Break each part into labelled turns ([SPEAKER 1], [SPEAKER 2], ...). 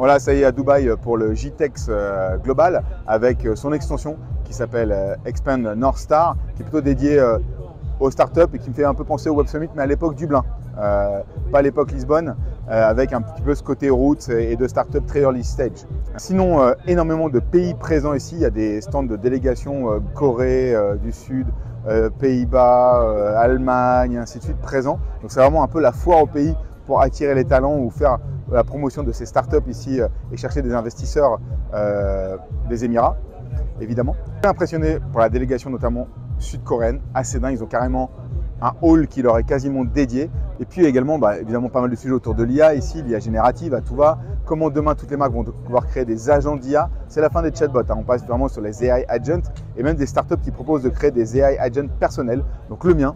[SPEAKER 1] Voilà, ça y est à Dubaï pour le GTEX Global avec son extension qui s'appelle Expand North Star, qui est plutôt dédiée aux startups et qui me fait un peu penser au Web Summit, mais à l'époque Dublin, pas à l'époque Lisbonne, avec un petit peu ce côté roots et de startups très early stage. Sinon, énormément de pays présents ici. Il y a des stands de délégation Corée du Sud, Pays-Bas, Allemagne, ainsi de suite présents. Donc c'est vraiment un peu la foire au pays pour attirer les talents ou faire la promotion de ces startups ici et chercher des investisseurs des Émirats, évidemment. Je suis impressionné pour la délégation notamment sud-coréenne, assez dingue, ils ont carrément un hall qui leur est quasiment dédié. Et puis également, évidemment, pas mal de sujets autour de l'IA ici, l'IA générative, à tout va. Comment demain, toutes les marques vont pouvoir créer des agents d'IA. C'est la fin des chatbots, on passe vraiment sur les AI agents et même des startups qui proposent de créer des AI agents personnels. Donc le mien,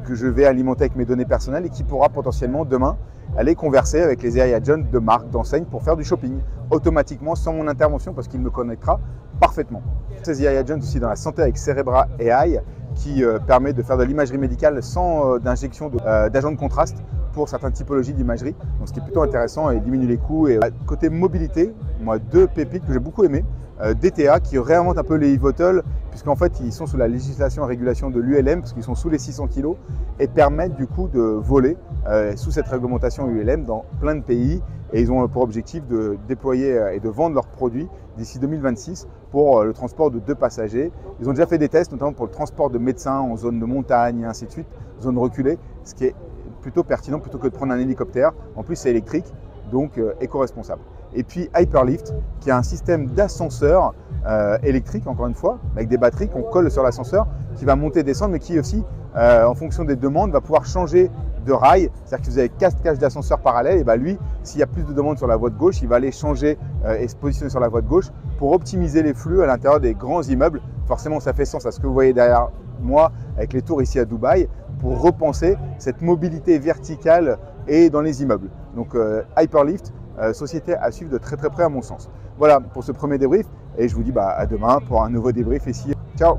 [SPEAKER 1] que je vais alimenter avec mes données personnelles et qui pourra potentiellement demain aller converser avec les AI agents de marques, d'enseignes pour faire du shopping automatiquement sans mon intervention parce qu'il me connectera parfaitement. Ces AI agents aussi dans la santé avec Cerebra AI qui permet de faire de l'imagerie médicale sans d'injection d'agents de contraste pour certaines typologies d'imagerie. Donc ce qui est plutôt intéressant et diminue les coûts. Et côté mobilité, moi deux pépites que j'ai beaucoup aimées. DTA qui réinvente un peu les e-VTOL puisqu'en fait ils sont sous la législation et régulation de l'ULM parce qu'ils sont sous les 600 kg et permettent du coup de voler sous cette réglementation ULM dans plein de pays et ils ont pour objectif de déployer et de vendre leurs produits d'ici 2026 pour le transport de 2 passagers. Ils ont déjà fait des tests notamment pour le transport de médecins en zone de montagne et ainsi de suite, zone reculée, ce qui est plutôt pertinent plutôt que de prendre un hélicoptère. En plus c'est électrique donc éco-responsable. Et puis Hyperlift, qui est un système d'ascenseur électrique, encore une fois, avec des batteries qu'on colle sur l'ascenseur, qui va monter et descendre, mais qui aussi, en fonction des demandes, va pouvoir changer de rail. C'est-à-dire que vous avez 4 cages d'ascenseur parallèles, et lui, s'il y a plus de demandes sur la voie de gauche, il va aller changer et se positionner sur la voie de gauche pour optimiser les flux à l'intérieur des grands immeubles. Forcément, ça fait sens à ce que vous voyez derrière moi, avec les tours ici à Dubaï, pour repenser cette mobilité verticale et dans les immeubles. Donc Hyperlift, société à suivre de très près à mon sens. Voilà pour ce premier débrief et je vous dis à demain pour un nouveau débrief ici. Ciao!